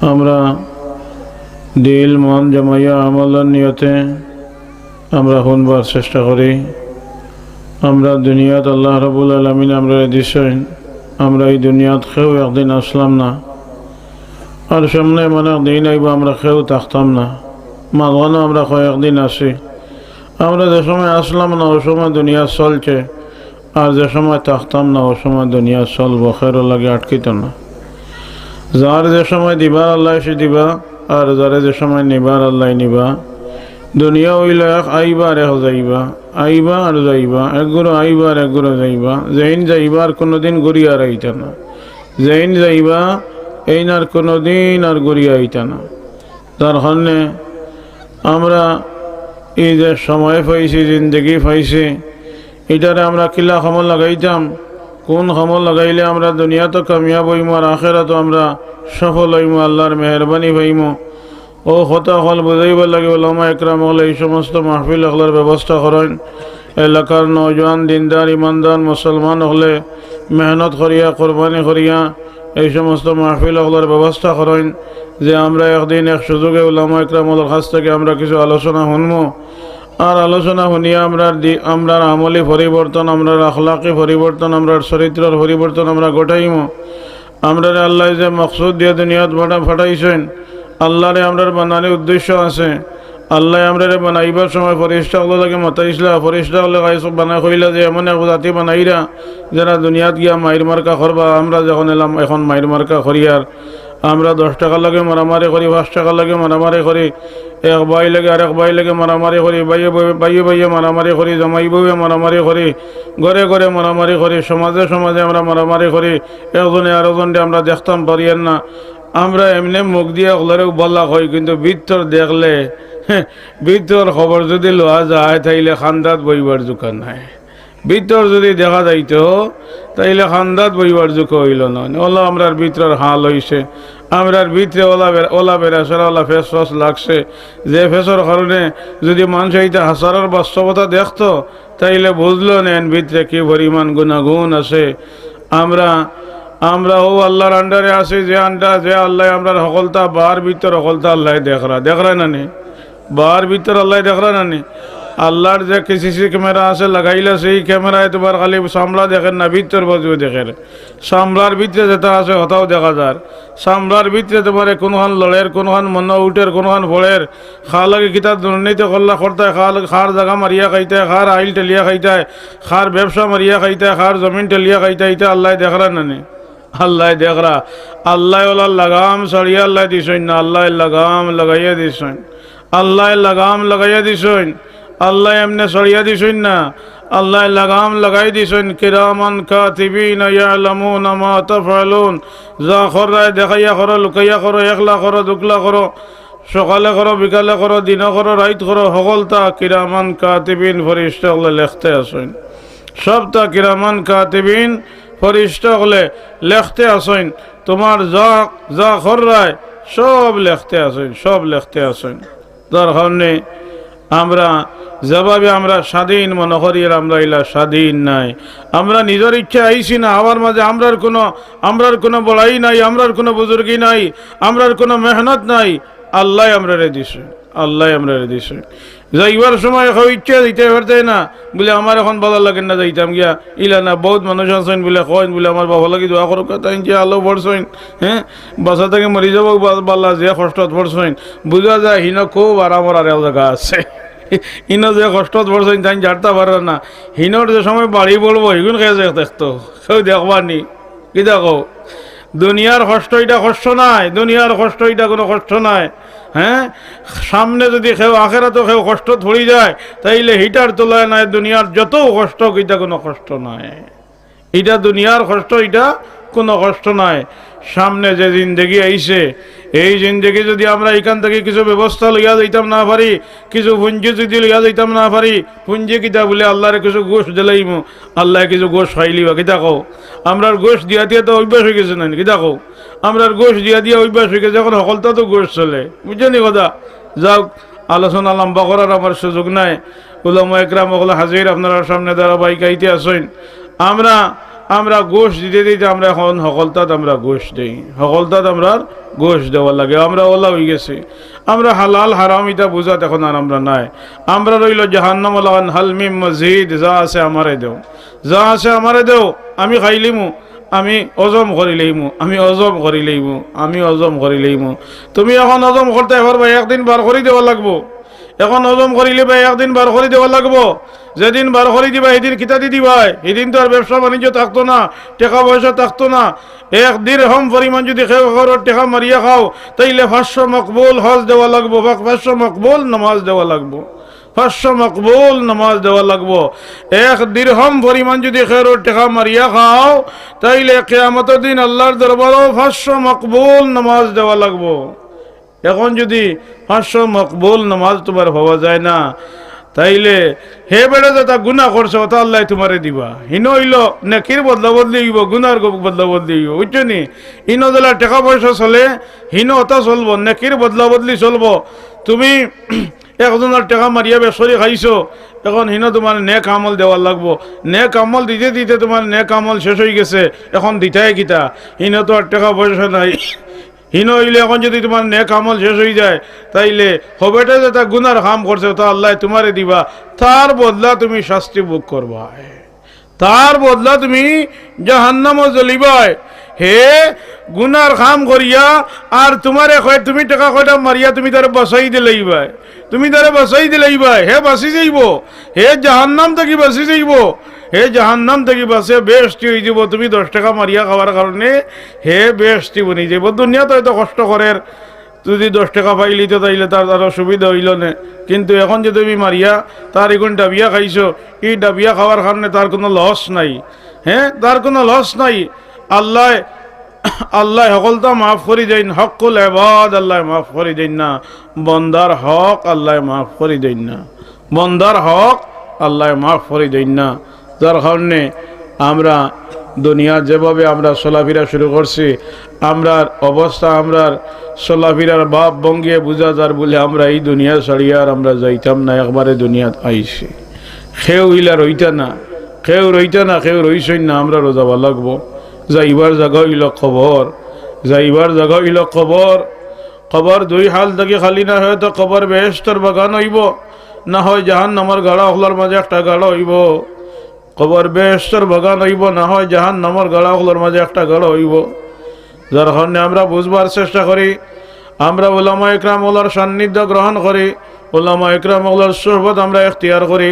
আমরা দিল মন জমাইয়া আমলের নিয়তে আমরা শুনবার চেষ্টা করি। আমরা দুনিয়াত আল্লাহ রাব্বুল আলামিন আমরা দিছেন, আমরা এই দুনিয়াত কেউ একদিন আসলাম না, আর সামনে মানে দিন আইব আমরা কেউ থাকতাম না। মাঝখানে আমরা কয়েকদিন আসি। আমরা যে সময় আসলাম না ও সময় দুনিয়া চলছে, আর যে সময় থাকতাম না ও সময় দুনিয়া চলব, খেরো লাগে আটকিত না। যার যে সময় দিবা আল্লাহ সে দিবা, আর যারে যে সময় নিবার আল্লাহ নিবা। দুনিয়া হইল এক আইবা আর এক যাইবা, আইবা আর যাইবা, একগুলো আইবা আর একগুলো যাইবা। যেইন যাইবা আর কোনোদিন ঘুরিয়া আর আইতা না, যেইন যাইবা এইন আর কোনোদিন আর ঘুরিয়া আইতা না। তার কারণে আমরা এই যে সময় পাইছি, জিন্দগি পাইছি, এটারে আমরা কিলা সময় লাগাইতাম, কোন সময় লাগাইলে আমরা দুনিয়াতে কামিয়াব হইমু আর আখেরাতো আমরা সফল হইমু, আল্লাহর মেহরবানি পাইমু। ও কথা হল বুঝাইবার লাগে ওলামা একরাম হলে এই সমস্ত মাহফিল হলার ব্যবস্থা করেন। এলাকার নওজোয়ান দিনদার ইমানদার মুসলমান হলে মেহনত করিয়া কোরবানি করিয়া এই সমস্ত মাহফিল হলার ব্যবস্থা করেন, যে আমরা একদিন এক সুযোগে ওলামা একরাম হলের কাছ থেকে আমরা কিছু আলোচনা শুনবো। আর আলোচনা শুনিয়া আমরার আমলি পরিবর্তন, আমরার আখলাকি পরিবর্তন, আমরার চরিত্রের পরিবর্তন আমরা ঘটাইমো। আমরার আল্লাহ যে মকসুদ দিয়ে দুনিয়াত ফাটাইছেন, আল্লাহরে আমরার বানানোর উদ্দেশ্য আছে। আল্লাহ আমরারে বানাইবার সময় ফরিস্তা লাগে মাতাইসলা, ফরিস্তা হলে সব বানাই কইলা যে এমন এক জাতি বানাইরা যারা দুনিয়াত গিয়া মাইর মার্কা করবা। আমরা যখন এলাম এখন মাইর মার্কা করিয়ার আমরা 10 টাকা লাগে মারামারি করি, 5 টাকা লাগে মারামারি করি, এক ভাই লাগে আর এক ভাই লাগে মারামারি করি, বাইয়ে বাইয়ে মারামারি করি, জামাই বউয়ে মারামারি করি, ঘরে ঘরে মারামারি করি, সমাজে সমাজে আমরা মারামারি করি। একজনে আরেকজনকে আমরা দেখতাম পারিয়েন না। আমরা এমনি মুখ দিয়ে ওগুলোরেও বলা হয়, কিন্তু ভিতর দেখলে ভিতর খবর যদি লওয়া যায় তাইলে খান্দাত বইবার দোকান নাই। ভিতর যদি দেখা যাইতো তাইলে খান্দাত বইবার যুগ হইল না। ওলা আমরার ভিতরের হাল হইছে, আমরার ভিতরে ওলা বেড়াছাড়া ওলা ফেস ফস লাগছে, যে ফেসর কারণে যদি মানুষ এইটা হাসারের বাস্তবতা দেখতো তাইলে বুঝলো নেন ভিতরে কি পরিমাণ গুণাগুণ আছে। আমরা ও আল্লাহর আন্ডারে আছি, যে আল্লাহ আমরার সকলতা বার ভিতর সকলতা আল্লাহ দেখরা না নি, বার ভিতর আল্লাহ দেখরা না নি। আল্লাহর যে সিসি ক্যামেরা আছে লাগাইলে সেই ক্যামেরায় তোমার খালি সামলা দেখেন না, ভিতর বাজু দেখেন। সামলার ভিতরে যেটা আছে হতাও দেখা যায়। সামলার ভিতরে তোমার কোনখান লড়ের, কোনখান মন উঠের, কোনখান ফলের, খা লাগে কিতা দুর্নীতি করলা করতায়, খার জায়গা মারিয়া খাইতায়, খার আইল টেলিয়া খাইতায়, খার ব্যবসা মারিয়া খাইতায়, খার জমিন টেলিয়া খাইতায়, এটা আল্লাহ দেখরা না নি। আল্লাহ দেখরা, আল্লাহ ওলার লাগাম ছাড়িয়া আল্লাহ দিছেন না, আল্লাহ লাগাম লাগাইয়া দিছেন, আল্লাহ লাগাম লাগাইয়া দিছেন, আল্লাহ এমনি ছড়িয়া দিছেন না, আল্লাহ লাগাম লাগাই দিছেন। কিরামান কাতিবিন ইয়ালামুনা মা তাফআলুন, যা খরায় দেখাইয়া করো, লুকাইয়া করো, একলা করো, দুকলা করো, সকালে করো, বিকালে করো, দিন করো, রাইত করো, সকলটা কিরামান কাতিবিন ফরিস্তা হলে লেখতে আসেন। সবটা কিরামান কাতিবিন ফরিস্তা হলে লেখতে আসেন। তোমার যা খরায় সব লেখতে আসেন, সব লেখতে আসেন। তার কারণে আমরা যেভাবে আমরা স্বাধীন মনে করি, আমরা এলা স্বাধীন নাই। আমরা নিজের ইচ্ছা আইছি না, আমার মাঝে আমরার কোনো বড়াই নাই, আমরার কোনো বুজুর্গি নাই, আমরার কোনো মেহনত নাই। আল্লাহ আমরারে দিছে, আল্লাহ আমরারে দিছে। যাইবার সময় ইচ্ছা দিতে পারতে না বলে আমার এখন ভালো লাগে না, যাইতাম গিয়া ইলা না। বহুত মানুষ আছেন বলে কইন বলে আমার বাবা লাগি দোয়া করো, তাই যে আলো পড়ছেন, হ্যাঁ বাসা থেকে মরি যাব বাল্লা, যে কষ্টত পড়ছেন বুঝা যায় হিন খুব আরামর আর জায়গা আছে। হিন যে কষ্টত পড়ছেন তাই জানতে পারে না, হিনর যে সময় বাড়ি পড়বো এগুলো খেয়ে দেখতো কেউ দেখবার নি। কি দেখো দুনিয়ার কষ্ট এটা কষ্ট নাই, দুনিয়ার কষ্ট এটা কোনো কষ্ট নাই। হ্যাঁ সামনে যদি কেউ আখেরাতে কেউ কষ্ট ধরি যায় তাইলে হিটার তোলায় নাই, দুনিয়ার যত কষ্ট এটা কোনো কষ্ট নাই। এটা দুনিয়ার কষ্ট, এটা কোনো কষ্ট নাই। সামনে যে জিন্দগি আইছে, এই জিন্দগি যদি আমরা এখান থেকে কিছু ব্যবস্থা লইয়া যাইতাম না পারি, কিছু পুঞ্জি যদি লইয়া যাইতাম না পারি, পুঞ্জি কিতা বলে আল্লাহরে কিছু গোশ দিলাইমু, আল্লাহ কিছু গোশ খাইলিবা। কিতা কও আমরার গোশ দিয়া দিয়া তো অভ্যাস হয়ে গেছে না, কিতা কও আমরার গোশ দিয়া দিয়া অভ্যাস হয়ে গেছে, এখন সকলটা তো গোশ চলে। বুঝছেন কথা? যাও আলোচনা লম্বা করার আমার সুযোগ নাই। উলামা একরাম ওগুলো হাজির আপনার সামনে ধারাবাহিক আইতে আসেন। আমরা আমরা গোশ দিতে দিতে আমরা এখন সকলতাত আমরা গোশ দিই, সকলতাত আমরা গোশ দেওয়া লাগে। আমরা ওলা হয়ে গেছি, আমরা হালাল হারাম এটা বুঝাত এখন আর আমরা নাই। আমরা রইল জাহান্নাম লাগান হালমিম মসজিদ, যা আছে আমারে দেও, যা আছে আমারে দেও, আমি খাইলিমু, আমি অজম করি লইমু, আমি অজম করি লইমু, আমি অজম করি লইমু। তুমি এখন অজম করতে পারবা, একদিন বার করে দেওয়া লাগবো। এখন হজম করিলে ভাই একদিন বার করে দেওয়া লাগবো। যেদিন বার করে দিবা সেদিন কিতা দি দিবাই, সেদিন তো আর ব্যবসা বাণিজ্য থাকতো না, টাকা পয়সা থাকতো না। এক দিরহাম পরিমাণ যদি টাকা মারিয়া খাও, তাইলে 500 মকবুল হজ দেওয়া লাগবো, 500 মকবুল নামাজ দেওয়া লাগবো, 500 মকবুল নামাজ দেওয়া লাগবো। এক দিরহাম পরিমাণ যদি খেরোর টাকা মারিয়া খাও, তাইলে কিয়ামতের দিন আল্লাহর দরবারও 500 মকবুল নামাজ দেওয়া লাগবো। এখন যদি 500 মকবুল নামাজ তোমার হওয়া যায় না, তাইলে হে বেড়ে যেটা গুনাহ করছো ওটা আল্লাহ তোমারে দিবা। হিন হইল নেকির বদলা বদলি হইব, গুনার বদলা বদলি হইব, বুঝছো নি? হিনো দিলা টাকা পয়সা চলে, হিনো ওটা চলবো, নেকির বদলা বদলি চলবো। তুমি একজনের টাকা মারিয়া বেসরি খাইছো, এখন হিনো তোমার নেক আমল দেওয়ার লাগবো। নেক আমল দিতে দিতে তোমার নেক আমল শেষ হয়ে গেছে, এখন দিতাই কিতা? হিনো তো আর টাকা পয়সা নাই। হিন হইলে এখন যদি তোমার নেক আমল শেষ হয়ে যায়, তাইলে হবেটা যেটা গুনার কাম করছে তা আল্লাহ তোমারে দিবা, তার বদলা তুমি শাস্তি ভোগ করবা, তার বদলা তুমি জাহান্নামে জ্বলিবাই। হে গুনার কাম করিয়া আর তোমারে কয় তুমি টাকা কয়টা মারিয়া তুমি তারে বাঁচাই দিলেইবাই, তুমি তারে বাঁচাই দিলেইবাই, হে বাঁচি যাইব, হে জাহান্নাম থেকে বাঁচি যাইব, হে জাহান্নাম থেকে বাঁচে বেশটি হয়ে যাব। তুমি 10 টাকা মারিয়া খাওয়ার কারণে হে বেশটি বনি যাব। দুনিয়াতে হয়তো কষ্ট করের, যদি 10 টাকা পাইলি তো তাইলে তার আরো সুবিধা হইল না। কিন্তু এখন যে তুমি মারিয়া তার এখন ডাবিয়া খাইছো, এই ডাবিয়া খাওয়ার কারণে তার কোনো লস নাই, হ্যাঁ, তার কোনো লস নাই। আল্লাহ আল্লাহ সকলটা মাফ করে দেন, হকুল এবাদ আল্লাহ মাফ করে দেন না, বন্দার হক আল্লাহ মাফ করে দেন না, বন্দার হক আল্লাহ মাফ করে দেন না। যার কারণে আমরা দুনিয়া যেভাবে আমরা চলাফেরা শুরু করছি, আমরার অবস্থা আমরার চলাফেরার বাপ বঙ্গে বুঝা যার বলে আমরা এই দুনিয়া ছাড়িয়া আর আমরা যাইতাম না, একবারে দুনিয়াত আইছি। খেউ ইলা রইতা না, খেউ রইতা না, খেউ রইছই না, আমরা রোজাবা লাগবো। যাইবার জায়গা হইল কবর, যাইবার জায়গা হইল কবর। কবর 2 হাল থেকে খালি না হয় তো কবর বেহেশতের বাগান হইব, না হয় জাহান্নামের গাড়া হলার মাঝে একটা গাড়া হইব। কবর বেহেশতের বাগান হইব, না হয় জাহান্নামের গাড়া হলার মাঝে একটা গাড়া হইব। যার কারণে আমরা বুঝবার চেষ্টা করি, আমরা উলামা ইকরাম ওলার সান্নিধ্য গ্রহণ করি, উলামা ইকরাম ওলার সুহবত আমরা ইখতিয়ার করি,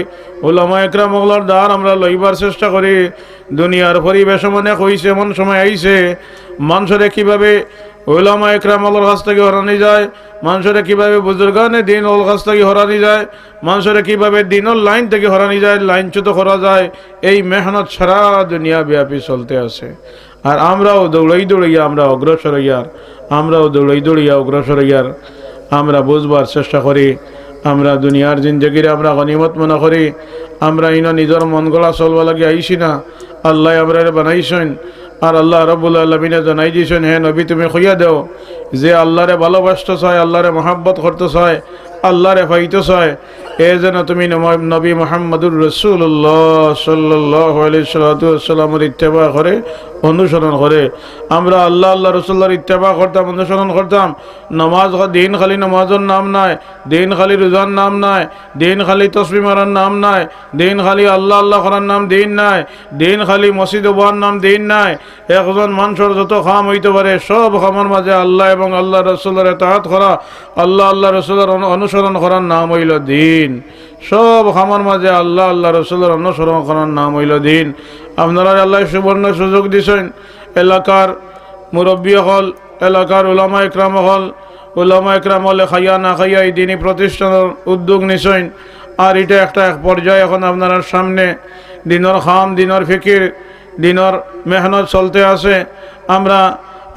উলামা ইকরাম ওলার দ্বার আমরা লইবার চেষ্টা করি। দুনিয়ার পরিবেশ মনে হইছে, এমন সময় আইছে মানুষরে কিভাবে উলামা ইকরাম ওলার কাছ থেকে হরানি যায়, মানুষরে কিভাবে বুজুর্গানে দিন ওর কাছ থেকে হরানি যায়, মানুষরে কিভাবে দিনের লাইন থেকে হরানি যায়, লাইনচ্যুত করা যায়, এই মেহনত সারা দুনিয়া ব্যাপী চলতে আছে। আর আমরাও দৌড়াই দৌড়াইয়া আমরা অগ্রসর হইয়ার, আমরাও দৌড়াই দৌড়াইয়া অগ্রসর হইয়ার আমরা বুঝবার চেষ্টা করি। আমরা দুনিয়ার জিন্দগিরে আমরা গনিমত মনে করি, আমরা ইনা নিজের মন গড়া চলবা লাগে আইসি না, আল্লাহ আমরা বানাইছেন। আর আল্লাহ রাব্বুল আলামিনে জানাই দিয়েছেন, হে নবী তুমি কইয়া দেও যে আল্লাহরে ভালোবাসতে চায়, আল্লাহরে মহাব্বত করতে চায়, আল্লাহরে পাইতে চায়, এ যেন তুমি নবী মুহাম্মদুর রাসূলুল্লাহ সাল্লাল্লাহু আলাইহি ওয়াসাল্লামের ইত্তেবা করে, অনুসরণ করে। আমরা আল্লাহ আল্লাহ রসুল্লাহর ইত্তেবা করতাম, অনুসরণ করতাম। নামাজ দিন খালি নামাজের নাম নাই, দিন খালি রোজার নাম নাই, দিন খালি তসবিহ মারার নাম নাই, দিন খালি আল্লাহ আল্লাহ করার নাম দিন নাই, দিন খালি মসজিদ হওয়ার নাম দিন নাই। একজন মানুষের যত কাম হইতে পারে সব কামের মাঝে আল্লাহ এবং আল্লাহ রসুলের ইতাআত করা, আল্লাহ আল্লাহ রসুলের অনুসরণ করার নাম হইল দিন। সব কামের মাঝে আল্লাহ আল্লাহ রসুলের অনুসরণ করার নাম হইল দিন। আপনারা আল্লাহ সুবর্ণ সুযোগ দিছেন, এলাকার মুরব্বী হল, এলাকার উলামা ইকরাম হল, উলামা ইকরাম হলে খাইয়া না খাইয়া এই দিনই প্রতিষ্ঠানের উদ্যোগ নিছেন। আর এটা একটা এক পর্যায়ে এখন আপনার সামনে দিনের খাম, দিনের ফিকির, দিনের মেহনত চলতে আছে।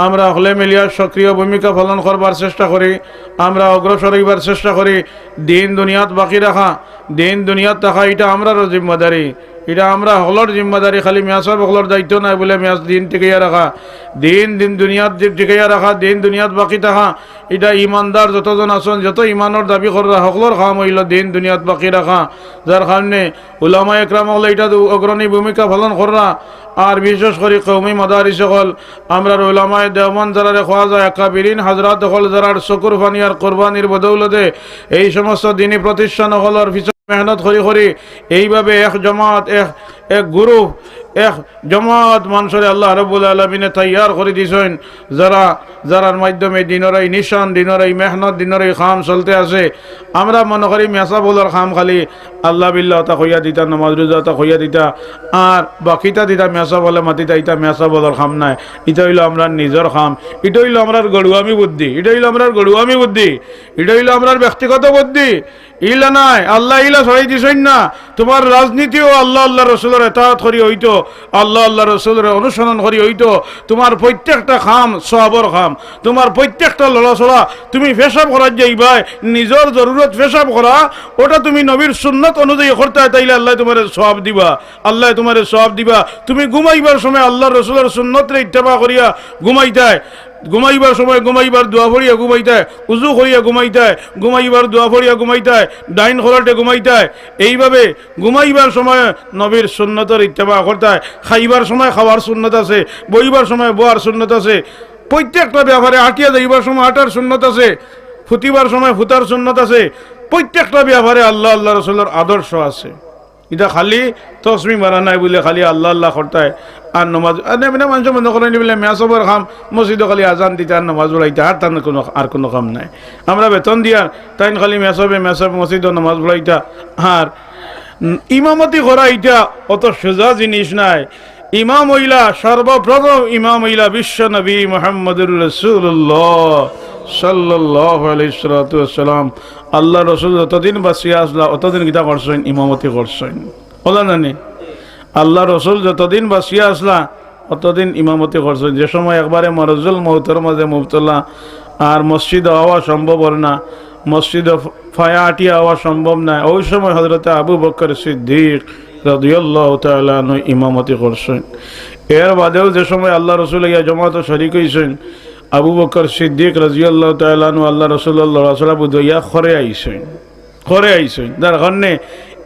আমরা হলে মিলিয়া সক্রিয় ভূমিকা পালন করবার চেষ্টা করি, আমরা অগ্রসর হইবার চেষ্টা করি। দিন দুনিয়াত বাকি রাখা, দিন দুনিয়াত থাকা এটা আমরারও জিম্মাদারি, এটা আমরা হলর জিম্মাদারি, খালি মেয়াসব হলর দায়িত্ব নাই বলে মেয়াস দিন টিকাইয়া রাখা, দিন দুনিয়াত টিকাইয়া রাখা, দিন দুনিয়াত বাকি থাকা। এটা ইমানদার যতজন আছেন, যত ইমানের দাবি করা সকলের কাম হইল দিন দুনিয়াত বাকি রাখা। যার কারণে উলামা একরাম হলে এটা অগ্রণী ভূমিকা পালন করা। আর বিশেষ করে কওমি মাদারিস সকল আমরা উলামায়ে দেওবন্দ যারা খোয়া যায় আকাবিরিন হাজরাত সকল যারা চকুর পানি আর কোরবানির বদৌলতে এই সমস্ত দিনী প্রতিষ্ঠান সকলের পিছনে মেহনত করি এইভাবে এক জমাত এক গ্রুপ এক জমাত মানুষের আল্লাহ রাব্বুল আলামিনে তৈয়ার করে দিয়েছেন, যারার মাধ্যমে দিনের এই নিশান, দিনের এই মেহনত, দিনের এই খাম চলতে আছে। আমরা মনে করি মেসা বলার খাম খালি আল্লাহ বিল্লাহ তা কইয়া দিতা, নমাজ রোজা তা কইয়া দিতা, আর বাকিটা দিতা মেসা বলে মাতিতা, ইটা মেসা বলার খাম নাই। এটা হইল আমরা নিজের খাম, এটা হইল আমরা গড়ুয়ামি বুদ্ধি, এটা হইল আমরা গড়ুয়ামি বুদ্ধি, এটা হইল আমরা ব্যক্তিগত বুদ্ধি। ইলা নাই, আল্লাহ ইলা ছড়াই দিছেন না। তোমার রাজনীতিও আল্লাহ আল্লাহ রসুলের এতাআত করি হইতো, আল্লাহ আল্লাহ রসুলের অনুসরণ করি হইতো। তোমার প্রত্যেকটা খাম সওয়াবর খাম, তোমার প্রত্যেকটা লড়াচড়া তুমি পেশাব করার যাইবা, নিজের জরুরত পেশাব করা, ওটা তুমি নবীর সুন্নত অনুযায়ী করতে, তাইলে আল্লাহ তোমার সওয়াব দিবা, আল্লাহ তোমার সওয়াব দিবা। তুমি ঘুমাইবার সময় আল্লাহ রসুলের সুন্নতরে ইত্তেবা করিয়া ঘুমাইতায়, ঘুমাইবার সময় ঘুমাইবার দোয়া পড়িয়া ঘুমাইতায়, উজু করিয়া ঘুমাইতায়, ঘুমাইবার দোয়া পড়িয়া ঘুমাইতায়, ডাইন খোলাটে ঘুমাইতায়। এইভাবে ঘুমাইবার সময় নবীর সুন্নতের ইত্তেবা করতায়। খাইবার সময় খাওয়ার সুন্নত আছে, বইবার সময় বোয়ার সুন্নত আছে, প্রত্যেকটা ব্যাপারে আটিয়া যাইবার সময় আটার সুন্নত আছে, ফুটিবার সময় ফুটার সুন্নত আছে। প্রত্যেকটা ব্যাপারে আল্লাহ আল্লাহ রসুলের আদর্শ আছে। এটা খালি তসমি মারা নাই বলে খালি আল্লাহ আল্লাহ করতায় আর নমাজ মানুষ মনে করেন বলে মেয়াসবের খাম, মসজিদে খালি আজান দিতে আর নমাজ পড়াইতে, আর কোনো কাম নাই। আমরা বেতন দিয়ার তাই খালি মেসব মসজিদে নমাজ পড়াইতা। আর ইমামতি করা এটা অত সোজা জিনিস নাই। ইমাম হইলা সর্বপ্রথম ইমাম হইলা বিশ্ব নবী মুহাম্মদুর রাসূলুল্লাহ সাল্লাল্লাহু আলাইহি ওয়াসাল্লাম। আল্লাহ রসুল যতদিন বাঁচিয়া আসলা অতদিন গীতা করছেন, ইমামতি করছেন, বলা জানি। আল্লাহ রসুল যতদিন বাঁচিয়া আসলা অতদিন ইমামতি করছেন। যে সময় একবারে মরজুল মৌতের মাঝে মুবতলা আর মসজিদ হওয়া সম্ভব না, মসজিদ ফায়া আটিয়া হওয়া সম্ভব না, ওই সময় হযরত আবু বকর সিদ্দিক রাদিয়াল্লাহু তাআলা আনহু ইমামতি করছেন। এর বাদেও যে সময় আল্লাহ রসুল ইয়া জমাত শরীক হইছেন, আবু বকর সিদ্দিক রাদিয়াল্লাহু তাআলা আনহু আল্লাহ রাসূলুল্লাহ সাল্লাল্লাহু আলাইহি ওয়াসাল্লাম খরে আইছেন। যার কারণে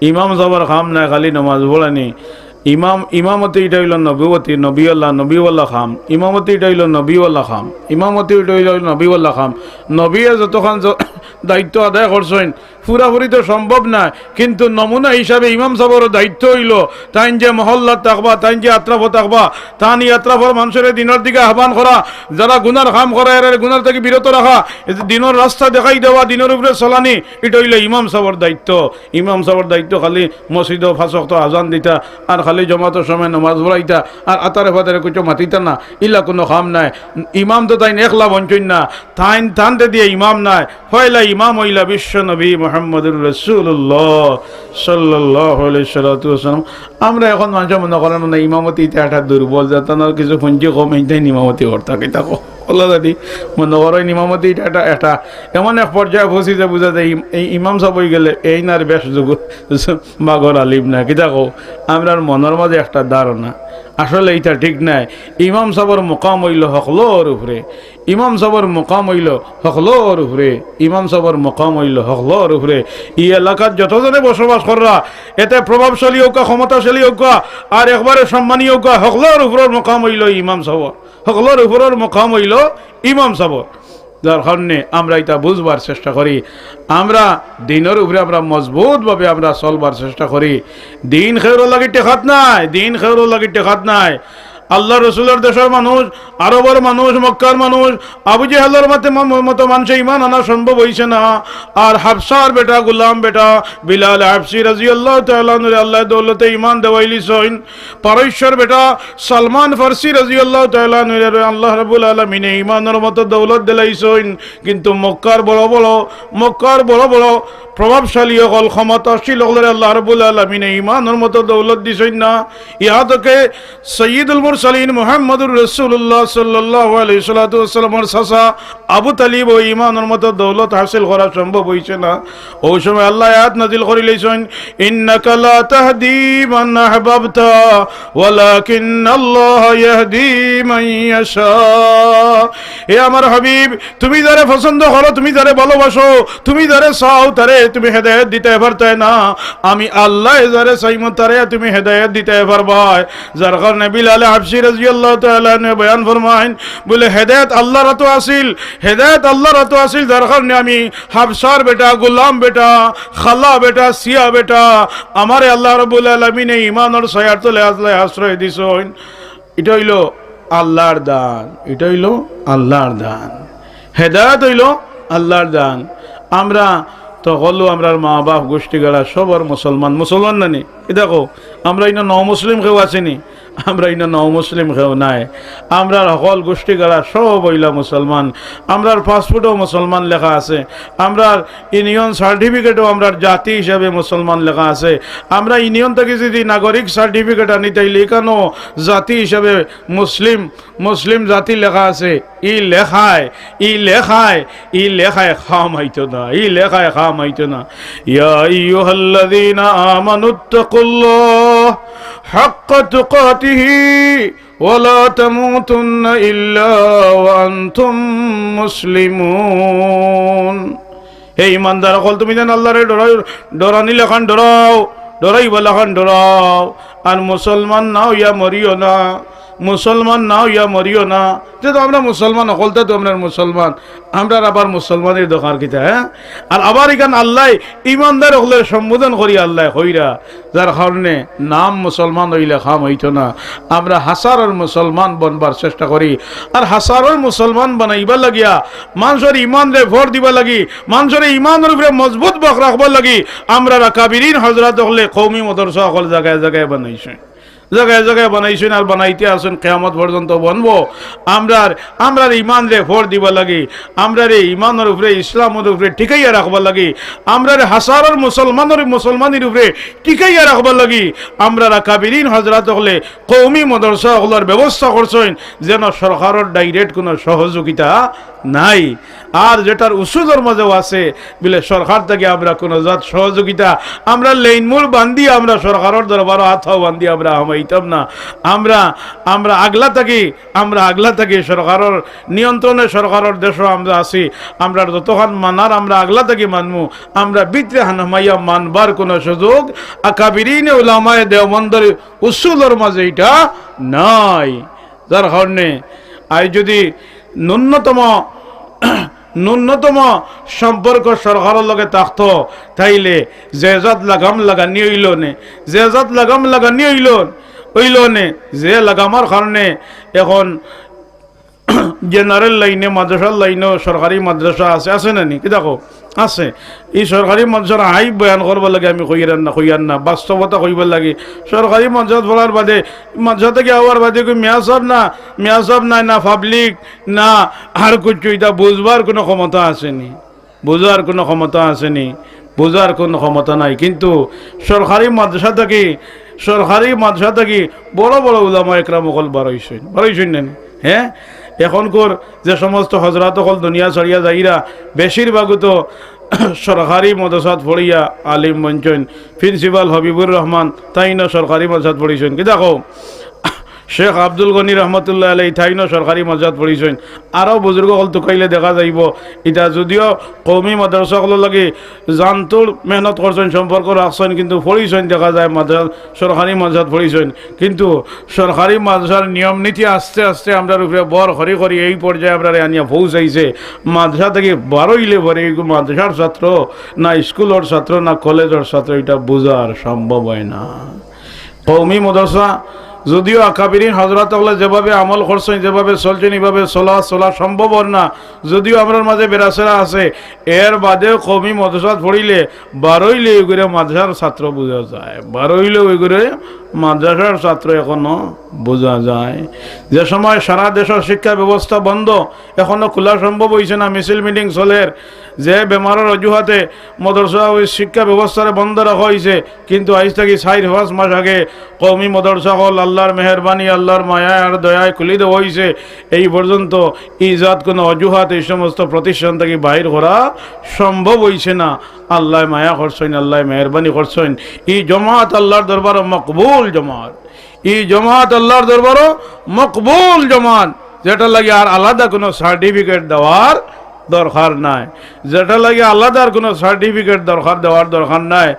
ইমাম যাবার খাম নাই, খালি নামাজ পড়ানি। ইমামতি এটা হইল নবুয়তি, নবীওয়াল্লাহ খাম। ইমামতি এটা হইল নবীওয়াল্লাহ খাম, ইমামতি এটা হইল নবীওয়াল্লাহ খাম। নবীয়ে যতক্ষণ দায়িত্ব আদায় করছেন পুরাপুরি তো সম্ভব না, কিন্তু নমুনা হিসাবে ইমাম সাহেবের দায়িত্ব হইল তাইন যে মহল্লাত থাকবা, তাইন যে আত্রাফ থাকবা, তান এই আত্রাফর মানুষের দিনের দিকে আহ্বান করা, যারা গুনার কাম করা এর গুনার থেকে বিরত রাখা, দিনের রাস্তা দেখাই দেওয়া, দিনের উপরে চলানি, এটা হইল ইমাম সাহেবের দায়িত্ব। ইমাম সাহেবের দায়িত্ব খালি মসজিদ ফাঁসক্ত আজান দিতা আর খালি জমাতের সময় নামাজ পড়াইতা আর আতারে ফাতারে কিছু মাতিতা না, ইলা কোনো কাম নাই। ইমাম তো তাইন একলা বঞ্চন না, থানতে দিয়ে ইমাম নাই, হইলা ইমাম হইলা বিশ্ব নবী মুহাম্মদুর রাসূলুল্লাহ সাল্লাল্লাহু আলাইহি ওয়াসাল্লাম। আমরা এখন মানুষ মনে করেন না ইমামতি এটা দুর্বল, যাতে কিছু পুঞ্জি কম এইটাই ইমামতি করতে থাকো আল্লাহ দাদি মনে করেন ইমামতি এটা এমন এক পর্যায়ে বসি যে বুঝা যায় এই ইমাম সাহেব হয়ে গেলে এই নার বেশ যুগ বাগর আলিম না কি দেখো আমরা মনের মাঝে একটা ধারণা, আসলে এইটা ঠিক নাই। ইমাম সাহেবের মোকাম হইল হকলোর উপরে, ইমাম সাহেবের মোকাম হইল হকলোর উপরে, ইমাম সাহেবের মোকাম হইল হকলোর উপরে। এই এলাকার যতজনে বসবাস করা এতে প্রভাবশালী হোক, ক্ষমতাশালী হোক আর একবারে সম্মানী হোক, হকলোর উপরের মোকাম হইল ইমাম সাহেব, হকলোর উপরের মোকাম হইল ইমাম সাহেব। যার কারণে আমরা এটা বুঝবার চেষ্টা করি, আমরা দিনের উপরে আমরা মজবুতভাবে আমরা চলবার চেষ্টা করি। দিন খেউর লাগি টেকাত নাই, দিন খেউর লাগি টেকাত নাই। আল্লাহ রসুলের দেশের মানুষ, আরবের মানুষ, মক্কার মানুষ, আবু জেহেলের মতো মানুষের ইমান আনা সম্ভব হয়েছে না। আর হাফসার বেটা গুলাম বেটা বিলাল হাফসি রাদিয়াল্লাহু তাআলা আনহু আল্লাহ দৌলতে ইমান দেওয়াইলিছেন। পারস্যের বেটা সালমান ফারসি রাদিয়াল্লাহু তাআলা আনহু আল্লাহ রাব্বুল আলামিন ইমানের মতো দৌলত দিলাইছেন। কিন্তু মক্কার বড় বড় প্রভাবশালী হল, ক্ষমতাশীল হল, আল্লাহ রাব্বুল আলামিন ইমানের মতো দৌলত দিছেন না। ইহাদকে সৈয়দুল মুরসালিন মুহাম্মদুর রাসূলুল্লাহ সাল্লাল্লাহু আলাইহি ওয়াসাল্লামের চাচা আবু তালিব ও ইমানের মতো দৌলত হাসিল করা সম্ভব হইছে না। ওই সময় আল্লাহ আয়াত নাযিল করিলেছেন, ইন্নাকা লা তাহদি মান আহবাবতা ওয়ালাকিন্নাল্লাহ ইয়াহদি মান ইয়াশা। হে আমার হাবিব, তুমি যারে পছন্দ করো, তুমি যারে ভালোবাসো, তুমি যারে চাও তারে তুমি হেদায়েত দিতে পারতে না। আমি আল্লাহ যারে চাইমু তারে তুমি হেদায়েত দিতে পারবা। যার কারণে বিলাল হাবশী রাদিয়াল্লাহু তাআলা বয়ান ফরমাইন, বলে হেদায়েত আল্লাহর তো আসিল, হেদায়েত আল্লাহর তো আসিল। যার কারণে আমি হাবশার বেটা, গোলাম বেটা, খালা বেটা, সিয়া বেটা, আমারে আল্লাহ রাব্বুল আলামিন ঈমানের ছায়ার তলে আশ্রয় দিছেন। এটা হইল আল্লাহর দান, এটা হইল আল্লাহর দান। হেদায়েত হইল আল্লাহর দান। আমরা তো হলো আমরার মা বাপ গোষ্ঠী গাড়া সবার মুসলমান না নি? দেখো আমরা ইনা নও মুসলিম কেউ আসেনি, আমরা ইনা নও মুসলিম কেউ নাই। আমরা সকল গোষ্ঠী গাড়া সব হইলা মুসলমান। আমরার পাসপোর্টও মুসলমান লেখা আছে, আমরার ইউনিয়ন সার্টিফিকেটও আমরার জাতি হিসাবে মুসলমান লেখা আছে। আমরা ইউনিয়ন থেকে যদি নাগরিক সার্টিফিকেট আনি তাইলে এখানেও জাতি হিসাবে মুসলিম জাতি লেখা আছে। ই লেখায় খাম হইতো না, ই লেখায় খাম হইতো না। ইয়া আইয়ুহাল্লাযীনা আমানুত্তাকুল্লাহ হাক্কা তুকাতিহি ওয়ালা তামুতুন্না ইল্লা ওয়া আনতুম মুসলিমুন। হে ইমানদার সকল, তুমি যেন আল্লাহরে ডরানি লেখান ডরাইবা লেখান ডরাও। আর মুসলমান নাও ইয়া মরিও না, মুসলমান নাও ইয়া মরিও না। যেহেতু আমরা মুসলমান সকলতে তো আমরা মুসলমান, আমরা আবার মুসলমানের দোকান কিতা। হ্যাঁ, আর আবার এখান আল্লাহ ইমানদার হলে সম্বোধন করি আল্লাহ হইরা, যার কারণে নাম মুসলমান হইলে খাম হইতো না। আমরা হাসারের মুসলমান বনবার চেষ্টা করি। আর হাসারের মুসলমান বানাইবার লাগিয়া মানুষের ইমান রে ভোট দিবা লাগি, মানুষের ইমানের উপরে মজবুত বক রাখবার লাগি আমরা কাবিরিন হজরত হলে কৌমি মদরসা সকল জায়গায় জায়গায় বানাইছে, জায়গায় জায়গায় বানাইছেন আর বানাইতে আসেন, কিয়ামত পর্যন্ত বনবো। আমরার ইমান রে ভোট দিবা লাগি, আমরার ইমানের উপরে ইসলামের উপরে টিকাইয়া রাখবার লাগি, আমরার হাসারের মুসলমানের উপরে টিকাইয়া রাখবার লাগি আমরা কাবিরিন হজরত হলে কৌমি মদরসা হলার ব্যবস্থা করছেন, যেন সরকারের ডাইরেক্ট কোনো সহযোগিতা নাই। আর যেটার উসুলের মাঝেও আছে বলে সরকার থেকে আমরা কোনো জাত সহযোগিতা আমরা লেনমূল বান্ধি আমরা সরকারের দরবার হাতও বান্ধি আমরা হামাইতাম না। আমরা আগলা থাকি সরকারের নিয়ন্ত্রণে, সরকারের দেশও আমরা আছি। আমরা যতক্ষণ মানার আমরা আগলা থাকি মানমু, আমরা বিত্রে হানমাইয়া মানবার কোনো সুযোগ আকাবিরিনে উলামায়ে দেওবন্দের উসুলের মাঝে এটা নাই। যার কারণে আজ যদি ন্যূনতম সম্পর্ক সরকারের লগে থাকত, তাইলে জেজাত লাগাম লাগানি হইল নে, জেজাত লাগাম লাগানি হইল নে, যে লাগামার কারণে এখন জেনারেল লাইনে মাদ্রাসার লাইনেও সরকারি মাদ্রাসা আছে না নি? কি দেখো আছে। এই সরকারি মাদ্রাসার হাই বয়ান করবার লাগে আমি কইয়ার না বাস্তবতা কইব লাগে। সরকারি মাদ্রাসা বলার বাদে মাদ্রাসা থেকে আওয়ার বাদে মেয়াসব নাই না পাবলিক না আর কিছু, এটা বুঝবার কোনো ক্ষমতা আসেনি, বোঝার কোনো ক্ষমতা নাই। কিন্তু সরকারি মাদ্রাসা থেকে বড় বড় উলামা একরাম সকল বারইছেন না? হ্যাঁ, এখনকার যে সমস্ত হজরত সকল দুনিয়া ছড়িয়া যাইরা বেশিরভাগও তো সরকারি মাদ্রাসাত পড়িয়া আলিম বনছেন। প্রিন্সিপাল হবিবুর রহমান তাইনও সরকারি মাদ্রাসাত পড়িছেন। কি দেখো শেখ আব্দুল গনি রহমতুল্লাহ আলাই তাইনও সরকারি মাদ্রাসাত পড়িছেন। আরও বুজুর্গ হল তো কাইলে দেখা যাইব। এটা যদিও কৌমি মাদ্রাসাগুলো লাগে জানতুর মেহনত করছেন, সম্পর্ক রাখছেন, কিন্তু পড়িছেন দেখা যায় সরকারি মাদ্রাসাত পড়িছেন। কিন্তু সরকারি মাদ্রাসার নিয়ম নীতি আস্তে আস্তে আমরা উপরে বর হরি এই পর্যায়ে আমরা আনিয়া পৌঁছাইছে। মাদ্রাসা থেকে বারইলে পরে এই মাদ্রাসার ছাত্র না স্কুলের ছাত্র না কলেজের ছাত্র এটা বোঝার সম্ভব হয় না। কৌমি মাদ্রাসা যদিও আকাবিরিন হজরত যেভাবে আমল করছেন, যেভাবে চলছেন, এইভাবে চলা সম্ভব না। যদিও আমার মাঝে বেরাসেরা আছে, এর বাদেও কৌমি মাদ্রাসাত পড়িলে বারইলে ওইগুলো মাদ্রাসার ছাত্র বোঝা যায়, বারইলে ওইগুলো মাদ্রাসার ছাত্র এখনো বোঝা যায়। যে সময় সারা দেশের শিক্ষা ব্যবস্থা বন্ধ, এখনো খোলা সম্ভব হয়েছে না, মিছিল মিটিং চলের, যে বেমারের অজুহাতে মদরসা ওই শিক্ষা ব্যবস্থারে বন্ধ রাখা হয়েছে, কিন্তু আজ থেকে 4-5 মাস আগে কওমি মদরসা হল আল্লাহর মেহরবানি আল্লাহর মায়া আর দয়ায় খুলি দেওয়া হয়েছে। এই পর্যন্ত ইজাত কোনো অজুহাত এই সমস্ত প্রতিষ্ঠান থেকে বাহির করা সম্ভব হয়েছে না। আল্লাহ মায়া করছেন, আল্লাহ মেহরবানি করছেন। এই জমাত আল্লাহর দরবার মকবুল জমাত, এই জমাত আল্লাহর দরবার মকবুল জমাত, যেটা লাগে আর আলাদা কোনো সার্টিফিকেট দেওয়ার দরকার নাই, যেটা লাগে আলাদার কোনো সার্টিফিকেট দেওয়ার দরকার নাই।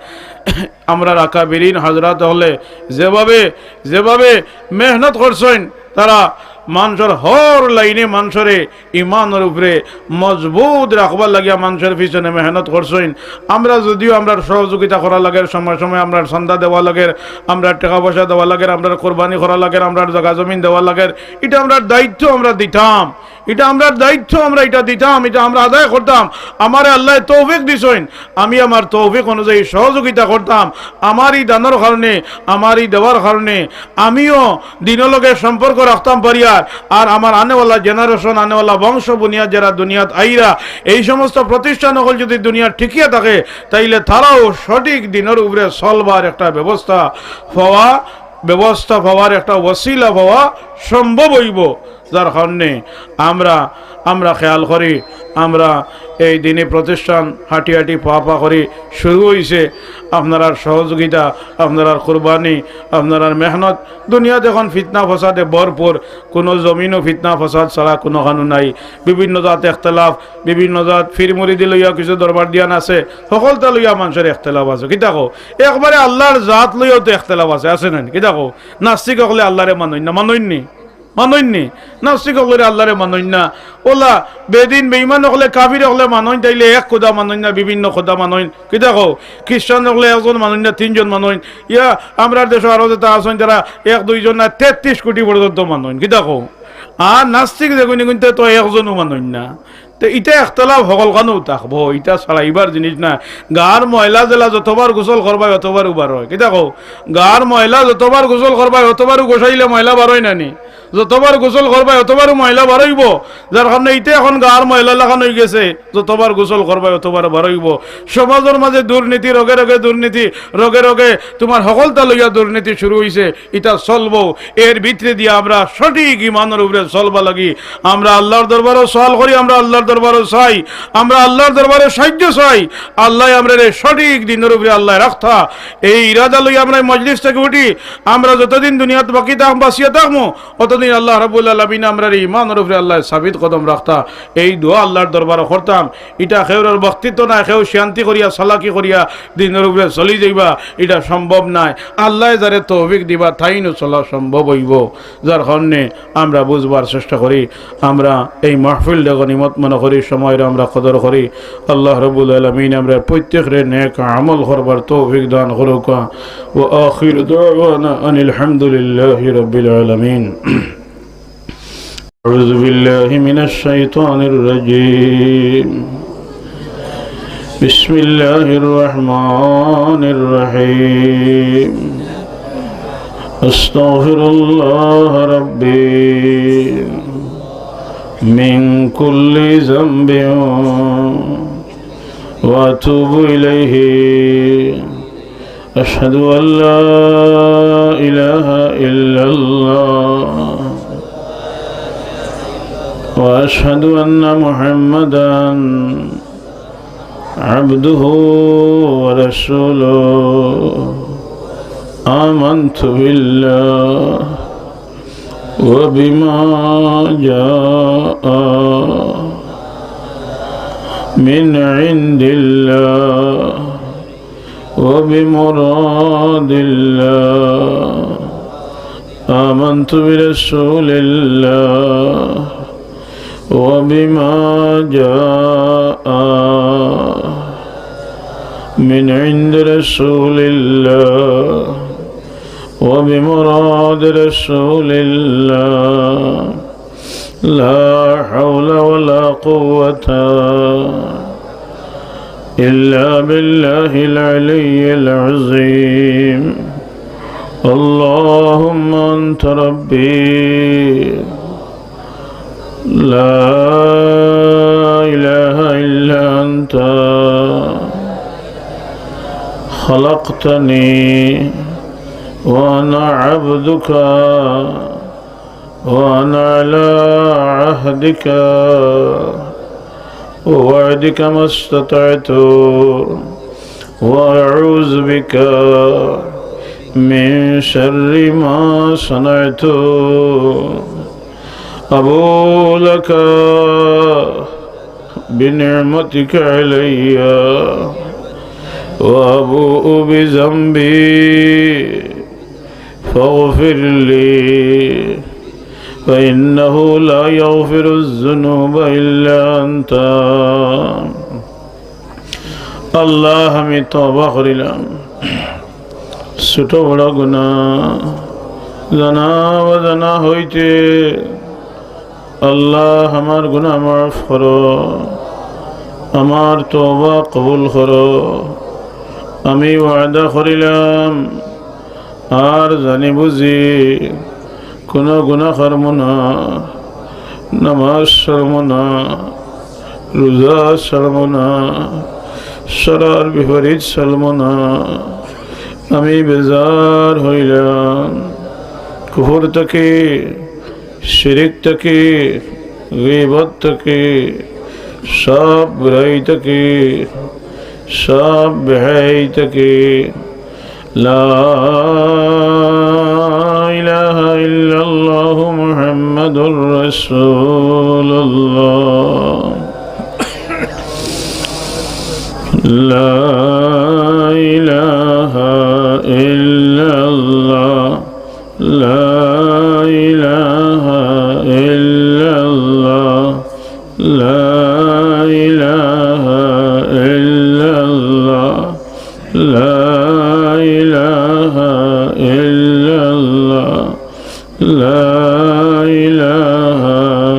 আমরা আকাবিরিন হযরত হলে যেভাবে মেহনত করছেন, তারা মানুষের হর লাইনে মানুষের ইমানের উপরে মজবুত রাখবার লাগিয়া মানুষের পিছনে মেহনত করছেন। আমরা যদিও আমরা সহযোগিতা করা লাগে, সময় সময় আমরা সন্ধ্যা দেওয়া লাগে, আমরা টাকা পয়সা দেওয়া লাগে, আমরা কোরবানি করা লাগে, আমরা জায়গা জমিন দেওয়া লাগে, এটা আমরা দায়িত্ব আমরা দিতাম, এটা আমরা দায়িত্ব আমরা এটা দিতাম, এটা আমরা আদায় করতাম। আমারে আল্লাহ তৌফিক দিছেন, আমি আমার তৌফিক অনুযায়ী সহযোগিতা করতাম। আমারই দানের কারণে, আমারই দেওয়ার কারণে আমিও দিনের লগে সম্পর্ক রাখতাম পারিয়ার। আর আমার আনেওয়ালা জেনারেশন, আনেওয়ালা বংশ বুনিয়াদ যারা দুনিয়াত আইরা, এই সমস্ত প্রতিষ্ঠান হল যদি দুনিয়া ঠিকিয়ে থাকে, তাইলে তারাও সঠিক দিনের উপরে চলবার একটা ব্যবস্থা পাওয়ার একটা ওসিলা পাওয়া সম্ভব হইব। যার কারণে আমরা খেয়াল করি, আমরা এই দিনে প্রতিষ্ঠান হাঁটি হাঁটি পা করি শুরু হয়েছে। আপনার সহযোগিতা, আপনার কোরবানি, আপনার মেহনত, দুনিয়াতে এখন ফিতনা ফসাদে ভরপুর, কোনো জমিনও ফিতনা ফসাদ ছাড়া কোনো কানু নাই। বিভিন্ন জাত এখতলাফ, বিভিন্ন জাত ফিরমুরিদি লইয়া কিছু দরবার দিয়ান আছে, সকলটা লইয়া মানুষের এখতলাফ আছে। কি দেখো একবারে আল্লাহর জাত লইয়াও তো এখতলাফ আছে না? কি দেখো নাস্তিক হলে আল্লাহরে মানইনি, নাস্তিক হলে আল্লাহরে মানইন না, ওলা বেদিন বেঈমান হলে কাফির হলে মানইন, তাইলে এক খোদা মানইন না, বিভিন্ন খোদা মানইন। কি দেখো খ্রিস্টান হলে একজন মানইন না, 3জন মানইন। ইয়া আমরা দেশে আরো যেটা আছেন যারা 1-2জন না 33 কোটি পর্যন্ত মানইন। কি দেখো আর নাস্তিক দেখুন কিন্তু তো একজনও মানইন না। তো এটা একতলাফ সকল কানেও থাকবো, এটা ছাড়াইবার জিনিস না। গার ময়লা জেলা যতবার গোসল করবাই অতবার বার হয়। কি দেখো গার ময়লা যতবার গোসল করবাই অতবারও গোসাইলে ময়লা বার হয় নানি, যতবার গোসল করবাই অতবারও ময়লা বাড়াইব। যার কারণে এইটা এখন গার ময়লা লাগানো হয়ে গেছে, যতবার গোসল করবাই অতবার বাড়াইব। সমাজের মাঝে দুর্নীতি, রোগে রোগে দুর্নীতি, রোগে রোগে তোমার সকলটা লইয়া দুর্নীতি শুরু হয়েছে। এটা চলবো, এর ভিতরে দিয়ে আমরা সঠিক ইমানের উপরে চলবা লাগি। আমরা আল্লাহর দরবারও সওয়াল করি, আমরা আল্লাহর দরবারও চাই, আমরা আল্লাহর দরবারে সাহায্য চাই। আল্লাহ আমরা সঠিক দিনের উপরে আল্লাহ রাখতা, এই ইরাদা লইয়া আমরা মজলিস থেকে উঠি। আমরা যতদিন দুনিয়াতে বাকি থাকবো, বাঁচিয়ে থাকবো, অতদিন আল্লাহ রাব্বুল আলামিন আমরা ইমানের উপরে আল্লাহ সাবিত কদম রাখতা। এই দোয়া আল্লাহর দরবারে করতাম। এটা খেউরের বক্তৃত্ব না, খেউ শান্তি করিয়া সালাকি করিয়া দিনের উপরে চলি যাইবা, এটা সম্ভব নাই। আল্লাহ যারে তৌফিক দিবা তাইনো চলা সম্ভব হইব। যার কারণে আমরা বুঝবার চেষ্টা করি, আমরা এই মাহফিল গনিমত মনে করি, সময়ের আমরা কদর করি। আল্লাহ রাব্বুল আলামিন আমরা প্রত্যেকের নেক আমল করবার তৌফিক দান করুক। ওয়া আখিরু দাওয়ানা আনিল হামদুলিল্লাহি রাব্বিল আলামিন। أعوذ بالله من الشيطان الرجيم. بسم الله الرحمن الرحيم. أستغفر الله ربي من كل ذنب وأتوب إليه. أشهد أن لا إله إلا الله وأشهد أن محمدا عبده ورسوله. آمنت بالله وبما جاء من عند الله وبمراد الله. آمنت برسول الله وبما جاء من عند رسول الله وبمراد رسول الله. لا حول ولا قوة إلا بالله العلي العظيم. اللهم أنت ربي لا إله إلا أنت خلقتني وأنا عبدك وأنا على عهدك ووعدك ما استطعت وأعوذ بك من شر ما صنعت أبو لك بنعمتك علي وأبوء بذنبي فاغفر لي فإنه لا يغفر الذنوب إلا أنت আল্লাহ আমি তওবা করিলাম ছোট বড় গুনাহ জানা অজানা হইতে আল্লাহ আমার গুনাহ মাফ করো আমার তওবা কবুল করো আমি ওয়াদা করিলাম আর জানি বুঝি কোনো গুনাহ করব না নামাজ ছাড়ব না রোজা ছাড়ব না সরার বিপরীত চলব না আমি বেজার হইলাম কুফর থেকে শিরিক থেকে গীবত থেকে সব বুরাই থেকে সব বেহাই থেকে লা ইলাহা ইল্লাল্লাহু মুহাম্মাদুর রাসূলুল্লাহ لا إله إلا الله لا إله إلا الله لا إله إلا الله لا إله إلا الله لا إله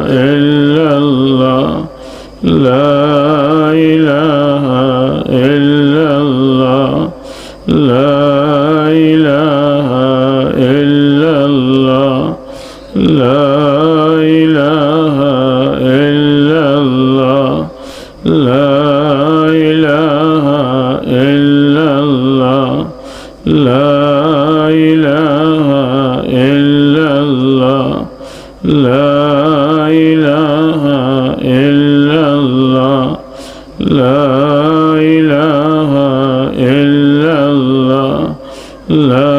إلا الله لا إله إلا الله لا إله إلا الله لا إله إلا الله لا إله إلا الله لا إله إلا الله لا إله إلا الله لا إله إلا الله لا إله إلا الله لا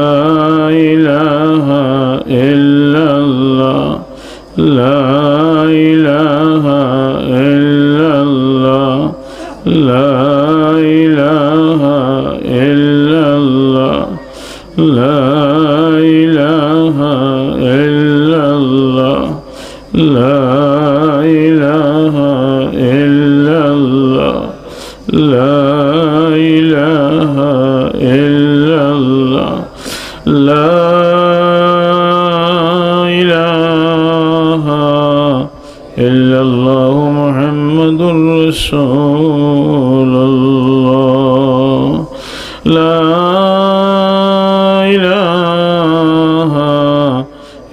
إله إلا الله لا إله إلا الله لا إله إلا الله لا إله إلا الله لا إله إلا الله لا إله إلا الله محمد رسول الله لا إله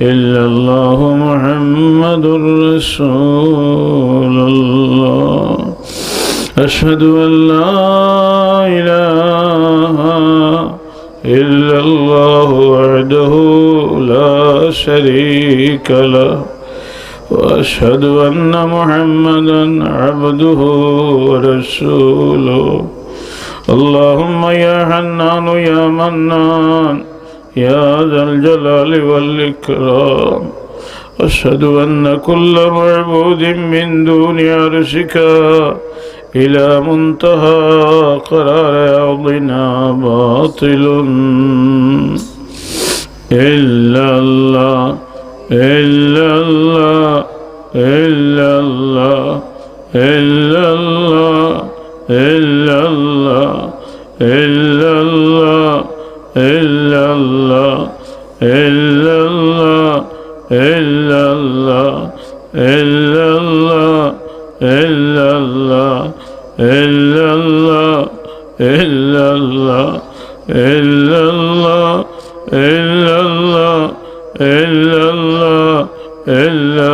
إلا الله محمد رسول الله أشهد أن لا إله إلا الله وحده لا شريك له وأشهد أن محمدا عبده ورسوله اللهم يا حنان يا منان يا ذا الجلال والإكرام أشهد أن كل معبود من دون عرشك إلى منتهى قرار أرضنا باطل إلا الله إلا الله إلا الله إلا الله إلا الله إلا الله إلا الله إلا الله إلا الله إلا الله إلا الله إلا الله إلا الله إلا الله إلا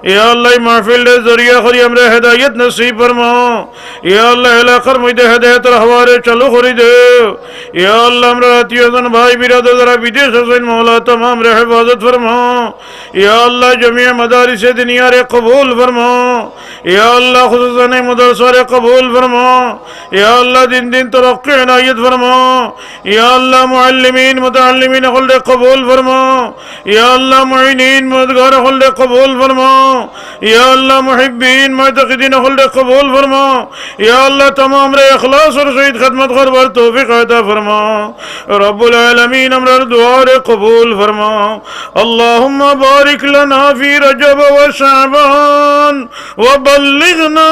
या अल्लाह महफिल जरिया करी हमरे हिदायत नसीब फरमा या अल्लाह इलाकर मध्य हिदायत हवारे चालू करी दे या अल्लाह हमरा अतियन भाई बिरादर जरा विदेश हुसैन मौला तमाम रे हिफाजत फरमा या अल्लाह जमीय मदारिस दुनिया रे कबूल फरमा या अल्लाह खुसूसन मदरसा रे कबूल फरमा या अल्लाह दिन दिन तरक्की इनायत फरमा या अल्लाह मुअल्लिमीन मुतअल्लिमीन खुल कबूल फरमा या अल्लाह मुइनीन मददगार खुल कबूल फरमा या अल्लाह मुहिब्बीन मुतक़िदीन खुल कबूल फरमा या अल्लाह तमाम रे इखलास और सईद खिदमत करवर तौफीक अता फरमा रब्बुल आलमीन हमरा दुआ रे कबूल फरमा अल्लाहुम्मा बारिक लना फी रजब व शअबान व बल्लिगना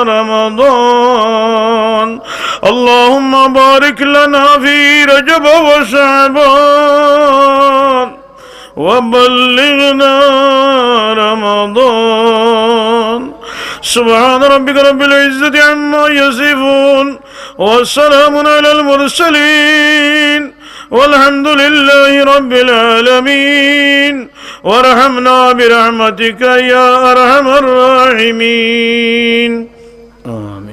रमज़ान अल्लाहुम्मा बारिक लना फी रजब व शअबान वबल्लिगना रमज़ान सुब्हान रब्बिक रब्बिल इज्जति अम्मा यसिफून वस्सलामुन अलल मुरसलीन वल्हम्दुलिल्लाहि रब्बिल आलमीन वरहमना बिरहमतिका या अरहमर राहिमीन आमीन।